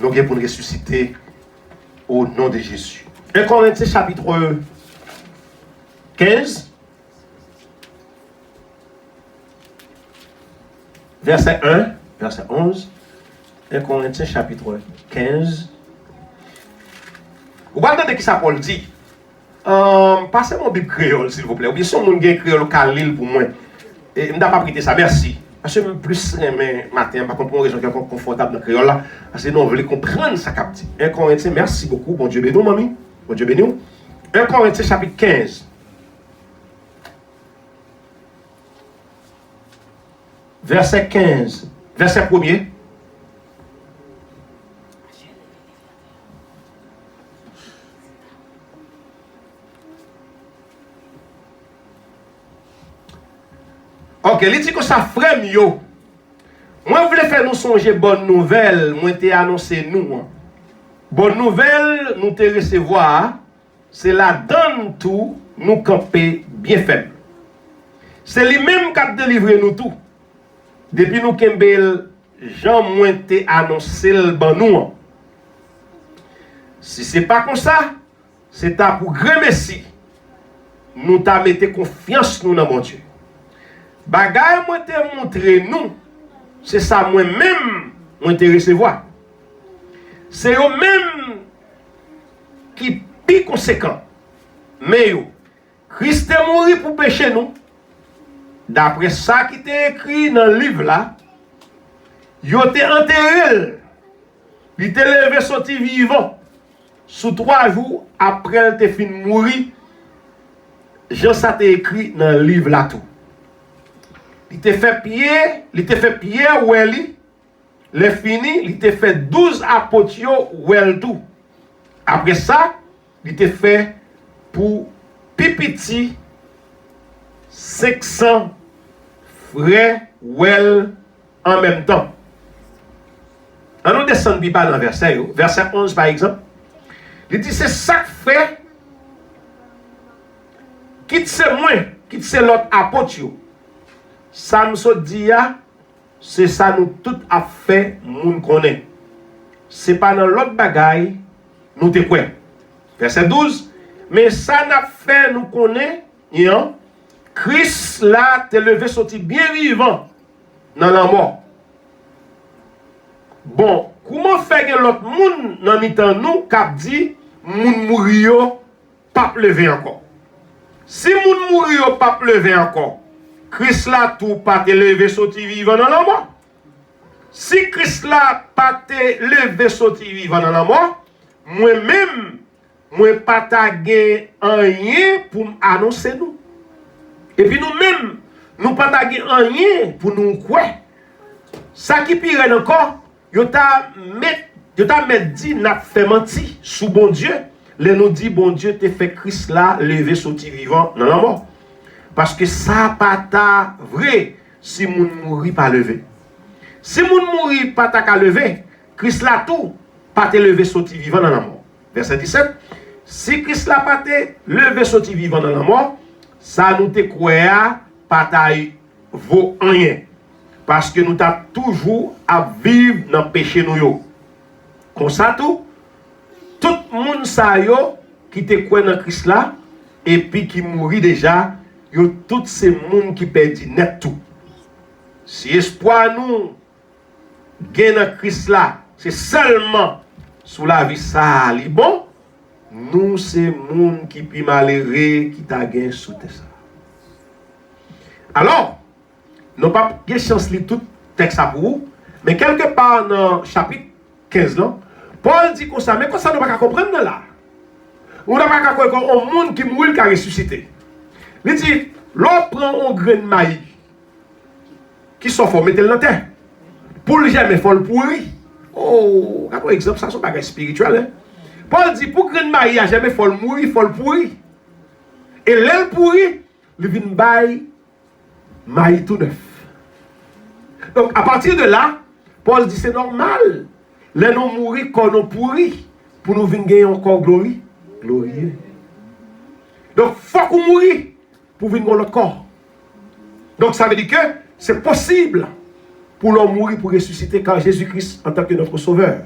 Speaker 3: nous sommes pour nous ressusciter au nom de Jésus. 1 Corinthiens chapitre 15, verset 1, verset 11. 1 Corinthiens chapitre 15. Vous regardez de qui ça Paul dit. Passez mon Bible créole, s'il vous plaît. Ou bien si on a un créole Khalil pour moi. Et je ne vais pas prêter ça, merci. Parce que je plus matin, par contre, pour une raison qui est confortable dans le créole là. Parce que nous, on veut comprendre ça capte. 1 Corinthiens, merci beaucoup. Bon Dieu béni, mamie. Bon Dieu béni. 1 Corinthiens chapitre 15. Verset 15. Verset 1er. Ok, il dit que ça frère yo. Moi, je voulais faire nous songer bonne nouvelle. Moi, t'ai annoncé nous. Bonne nouvelle, nous te recevoir. C'est la donne tout, nous camper bien faible. C'est lui-même qui a délivré nous tout. Depuis nous kembel, Jean moi t'ai annoncé le bon nous. Si c'est pas comme ça, c'est ta pour grand merci. nous t'a mis confiance nous dans mon Dieu. Bagay moi te montré nous, c'est ça moi-même moi te recevoir. C'est eux-mêmes qui plus conséquent. Mais yo, Christ est mort pour pécher nous. D'après ça qui est écrit dans le livre là, il a été enterré. Il était levé sorti vivant. Sous 3 jours après il était fini de mourir. Jean ça t'est écrit dans le livre là tout. Il était fait pierre où elle le fini, il était fait 12 apôtres où elle tout. Après ça, il était fait pour pipiti 500 frères well en même temps. On nous descend dans le verset 11 par exemple. Il dit c'est ça que fait quitte c'est moi, quitte c'est l'autre apôtre. Ça me so dit c'est ça nous tout a fait moun connaît. C'est pas dans l'autre bagaille nous te quoi. Verset 12. Mais ça n'a fait nous connaît, Christ là t'est levé sorti bien vivant dans la mort. Bon, comment faire que l'autre monde dans mi-temps nous cap dit moun mourir pas lever encore. Si moun mourir pas lever encore, Christ là tout pas te lever sorti vivant dans la mort. Si Christ là pas te lever sorti vivant dans la mort, moi-même moi pas ta gain rien pour annoncer nous. Et puis nous-mêmes nous pas ta gain rien pour nous quoi. Ça qui pire encore, yo t'a dit n'a fait menti sous bon Dieu. Les nous dit bon Dieu te fait Christ là lever sorti vivant dans la mort. Parce que ça pas ta vrai si moun mouri pas levé. Si moun mouri pas ta ka levé, Christ là tout pas te lever sorti vivant dans la mort. Verset 17. Si Christ là pas te lever sorti vivant dans la mort, ça nous te croire pas ta vaut rien. Parce que nous t'a toujours à vivre dans le péché nous yo. Comme ça tout le monde ça yo qui te croit dans Christ là et puis qui mourit déjà, yo tous ces monde qui perdit net tout. Si espoir nous gagne dans Christ là, c'est seulement sous la vie ça li bon, nous c'est monde qui plus malheureux qui t'a gagné sous ça. Alors, nous pas de chance de lire tout texte pour vous, mais quelque part dans le chapitre 15 là, Paul dit comme ça, mais comme ça nous pas comprendre là. On n'a pas comprendre un monde qui mourit qui a ressuscité. Il dit, l'on prend un grain de maïs qui sont formés dans la terre. Pour le jamais faut le pourrir. Oh, par exemple, ça c'est un bagage spirituel. Hein? Paul dit, pour grain de maïs, il jamais faut le mourir, il faut le pourrir. Et l'aile pourri, il vient bailler maïs tout neuf. Donc, à partir de là, Paul dit, c'est normal. Les non mourir quand nous pourris, pour nous venir gagner encore glorieux. Donc, il faut qu'on mourir pour venir dans le corps. Donc, ça veut dire que c'est possible pour l'homme mourir pour ressusciter quand Jésus-Christ, en tant que notre sauveur,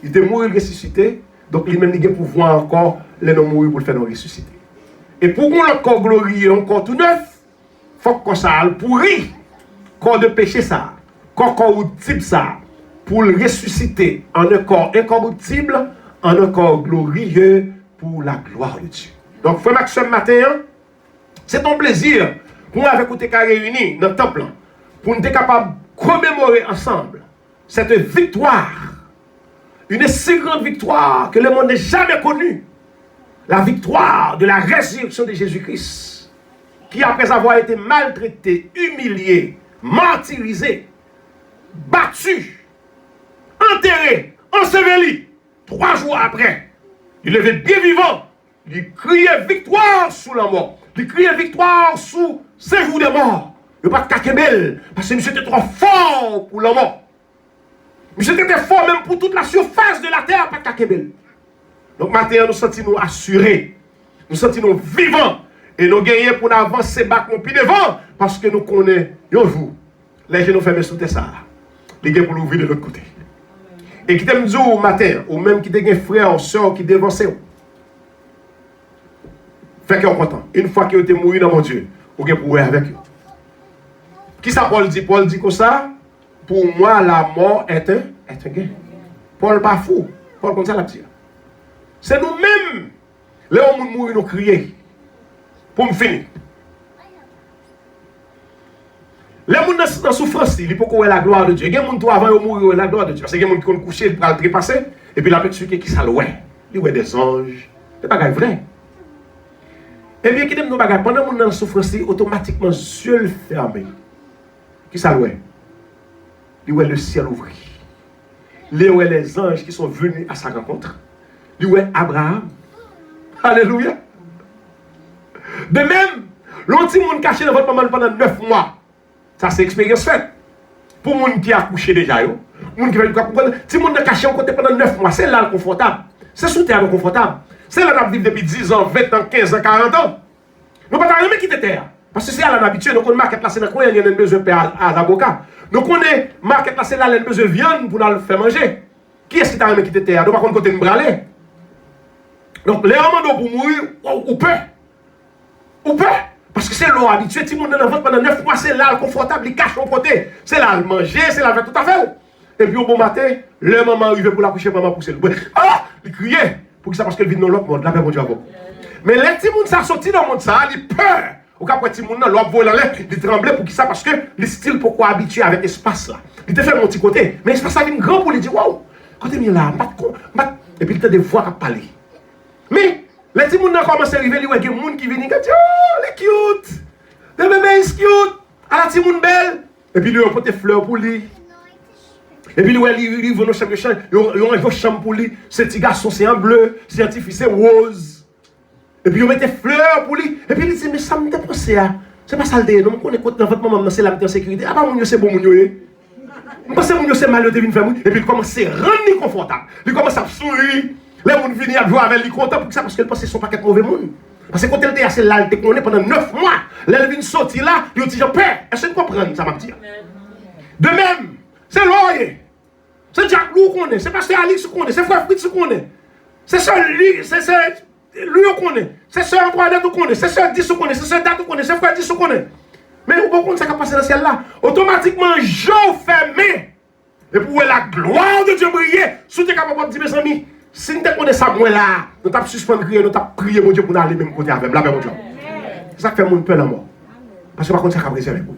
Speaker 3: il était mort et ressuscité, donc il même il a pouvoir encore les non mourir pour le faire nous ressusciter. Et pour qu'on le corps glorieux, encore tout neuf, il faut qu'on ça pourri, corps de péché ça, corps corruptible ça, pour le ressusciter en un corps incorruptible, en un corps glorieux pour la gloire de Dieu. Donc, frère Max, ce matin, c'est un plaisir pour nous avec vous réunis dans le temple, pour nous être capables de commémorer ensemble cette victoire, une si grande victoire que le monde n'a jamais connue, la victoire de la résurrection de Jésus-Christ, qui après avoir été maltraité, humilié, martyrisé, battu, enterré, enseveli, 3 jours après, il levait bien vivant, il criait victoire sous la mort, il criait victoire sous ces jours de mort. Il n'y a pas de kakebel, parce que monsieur était trop fort pour la mort. Monsieur était fort même pour toute la surface de la terre, pas de kakebel. Donc maintenant, nous sentons assurés, nous sentons vivants, et nous gagnons pour avancer back mon pied devant, parce que nous connaissons un jour, les genoux fermés sous ça, les gars pour l'ouvrir de l'autre côté. Et qui t'aime dire au matin, ou même qui t'aime frère ou soeur qui devancent. Fait qu'on content. Une fois que vous êtes mort dans mon Dieu, vous pouvez pouvoir avec eux. Qui ça Paul dit? Paul dit comme ça, pour moi la mort est un gain. Paul pas fou. Paul comme ça la dire. C'est nous-mêmes. Là où nous mourons, nous crier. Pour me finir. Les gens dans la souffrance, il faut qu'on ait la gloire de Dieu. Il y a des gens qui avant de mourir, la gloire de Dieu. Parce qu'il y a des gens qui ont couché, ils peuvent trépasser. Et puis la personne qui ça loin. Il voit des anges. C'est pas vrai. Et bien, qui nous bagaille pendant que nous dans la souffrance, automatiquement, yeux fermés. Qui ça loin? Il voit le ciel ouvert. Il voit les anges qui sont venus à sa rencontre. Il voit Abraham. Alléluia. De même, l'autre monde caché dans votre maman pendant 9 mois. Ça, c'est expérience faite. Pour les gens qui ont accouché déjà, les gens qui veulent comprendre, si les gens ont caché pendant 9 mois, c'est là le confortable. C'est sous terre le confortable. C'est là qu'on vit depuis 10 ans, 20 ans, 15 ans, 40 ans. Nous ne pouvons pas jamais quitter terre. Parce que c'est là l'habitude. Nous connaissons market là, c'est dans quoi il y a besoin de pain à l'avocat. Nous connaissons market là, c'est là il y a besoin de viande pour nous faire manger. Qui est-ce qui t'a jamais quitté terre? Nous ne pouvons pas côté de braler. Donc, les moments pour mourir, ou peut. Ou peut. Parce que c'est l'eau habituée, si on est dans le ventre pendant 9 mois, c'est là le confortable, il cache son côté. C'est là le manger, c'est là le faire tout à fait. Et puis au bon matin, le maman arrive pour la coucher, maman pousse le bois. Ah! Il criait. Pour que ça, parce qu'elle vit dans l'autre monde, la paix, mon Dieu. Mais les petits gens, ça sorti dans le monde, ça, il peur. Au cas où les petits gens, l'autre voit l'air, il tremblait pour qui ça, parce que le style, pourquoi habitué avec l'espace là. Il te fait mon petit côté. Mais l'espace là, il est grand pour lui dire, waouh, quand il est là, et puis il te des voix à parler. Mais, les petits gens commencent à arriver, il y a des gens qui viennent, qui disent, oh, il est cute. Le bébé est cute. Ah, la petite monde belle. Et puis, il a porté des fleurs pour lui. Et puis, il va dans la chambre, il a une chambre pour lui. Ce petit garçon, c'est en bleu. Scientifique, c'est rose. Et puis, il met des fleurs pour lui. Et puis, il dit, mais ça me fait penser à. C'est pas ça le dé. Non, on est dans votre maman, c'est la sécurité. Ah, bah, mon Dieu, c'est bon, mon Dieu. Je pense que mon Dieu, c'est malheureux de venir faire. Et puis, il commence à rendre confortable. Il commence à sourire. Les gens viennent à jouer avec lui content pour ça, parce qu'elle pense que ce sont pas quelques mauvais monde. Parce que quand elle était assez là, elle était pendant 9 mois. Là, elle vient sortir là, il dit, père, est-ce que tu comprends ça, m'a dit? De même, c'est l'oreille. C'est Jack Lou qu'on est, c'est Pasteur Alix qu'on est, c'est Frère Fritz qu'on est. C'est Sœur lui, c'est lui qu'on est, c'est Sœur Antoinette qu'on est, c'est Sœur 10 qu'on est, c'est Sœur Date qu'on est, c'est Frère 10 qu'on est. Mais vous comprenez ça qui a passé dans le ciel là? Automatiquement, j'en fermé. Et pour la gloire de Dieu briller, si tu es capable de dire, mes amis, si nous connaissons ça, moi là, nous t'avons suspendu crier, nous t'avons prié, mon Dieu, pour nous aller même côté avec, là, mon Dieu. C'est ça qui fait mon peur la mort. Parce que par contre, ça a brisé les bouts.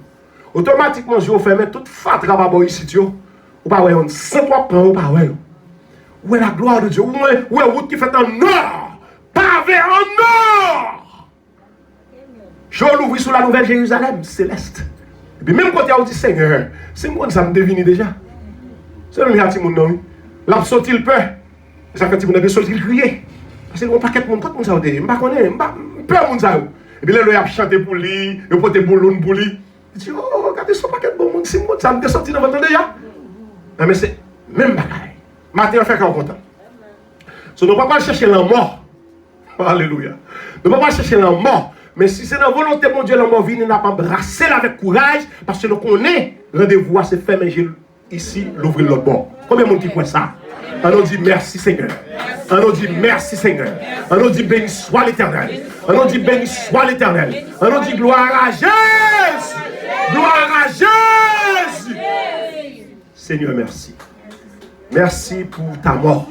Speaker 3: Automatiquement, je vais fermer toute fatra babo ici, tu vois. Ou pas, on sent pas prendre, ou pas, ouais. Où est la gloire de Dieu? Où est la route qui fait en or? Pavé en or! Je l'ouvre sur la nouvelle Jérusalem, céleste. Et puis même quand il a dit, Seigneur, c'est moi ça me devine déjà. C'est le même petit monde, non? Là, sorti le peur. Ça fait que tu as sorti le crier. Parce que on pas quelqu'un, quand on ça, je ne connais pas, peur mon ça. Et puis là, il a chanté pour lui, il a porté boulon pour lui. Il dit, oh, regardez ce paquet de bon monde, c'est moi, ça me sorti dans votre déjà. Mais c'est même bagaille. Matin, on fait qu'on content. So, nous ne pouvons pas chercher la mort. Alléluia. Nous ne pouvons pas chercher la mort. Mais si c'est dans la volonté de mon Dieu, la mort vient, nous n'a pas embrassé avec courage, parce que nous connaissons, rendez-vous à se faire, mais j'ai ici, l'ouvrir l'autre bord. Combien de monde qui croit ça? On nous dit merci Seigneur. On nous dit merci Seigneur. On nous dit béni soit l'Éternel. On nous dit béni soit l'Éternel. On nous dit gloire à Jésus. Gloire à Jésus. Seigneur, merci. Merci pour ta mort.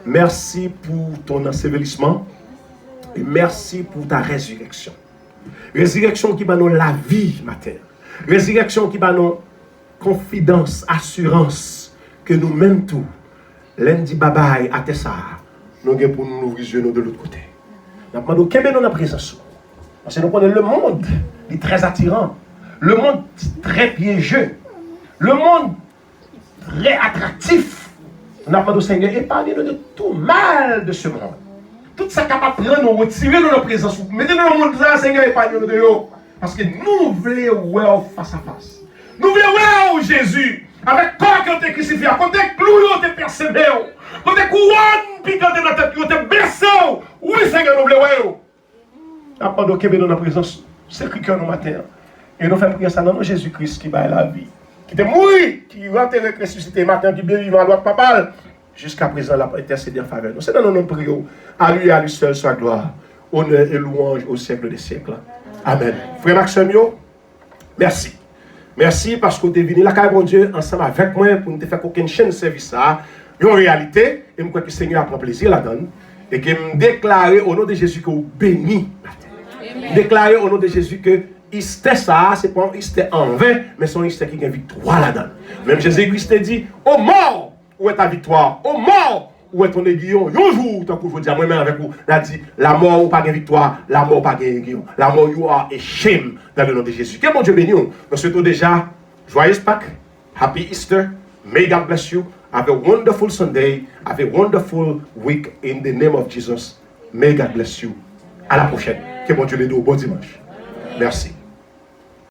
Speaker 3: Merci pour ton ensevelissement. Et merci pour ta résurrection. Résurrection qui va nous la vie, matin. Résurrection qui va nous confidence, assurance. Que nous même tout, lundi babaye à Tessa, nous avons pour nous ouvrir les yeux de l'autre côté. Nous avons demandé qu'est-ce que nous présence. Parce que nous connaissons le monde, il est très attirant. Le monde très piégeux. Le monde très attractif. Nous avons demandé au Seigneur, épargnez-nous de tout mal de ce monde. Tout ça capable de prendre, nous retirer de notre présence. Mettez-nous dans le monde là, Seigneur, épargnez-nous de nous. Parce que nous voulons voir face à face. Nous voulons voir Jésus. Avec quoi qu'on t'a crucifié, quand t'es cloué, t'es persévéré, quand t'es couronne, puis quand t'es dans la tête, t'es blessé. Oui, Seigneur, nous voulons. Après, nous sommes dans la présence, c'est que nous matin. Et nous faisons prier ça dans Jésus-Christ qui bat la vie. Qui est mort, qui rentre ressuscité matin, qui est bien vivant à l'autre papa. Jusqu'à présent, il a intercédé en faveur. C'est dans nos prières. À lui seul soit gloire. honneur et louange au siècle des siècles. Amen. Frère Maxime, merci. Merci parce que tu es venu là, mon Dieu, ensemble avec moi pour nous faire aucune chaîne de service. En réalité, et je crois que le Seigneur prend plaisir là-dedans. Et que me déclarer au nom de Jésus que vous bénis. Déclarer au nom de Jésus que Easter ça, c'est pas un Easter en vain, mais c'est un Easter qui a une victoire là-dedans. Même Jésus-Christ dit, ô mort, où est ta victoire? Ô mort, où est ton aiguillon? Un jour, tant que vous dire, moi-même avec vous, il a dit, la mort ou pas de victoire, la mort pas de aiguillon. La mort, you are a shame dans le nom de Jésus. Que mon Dieu bénisse. Nous souhaitons déjà, joyeuse Pâques, Happy Easter, may God bless you. Have a wonderful Sunday. Have a wonderful week in the name of Jesus. May God bless you. À la prochaine. Que mon Dieu les donne. Bon dimanche. Merci.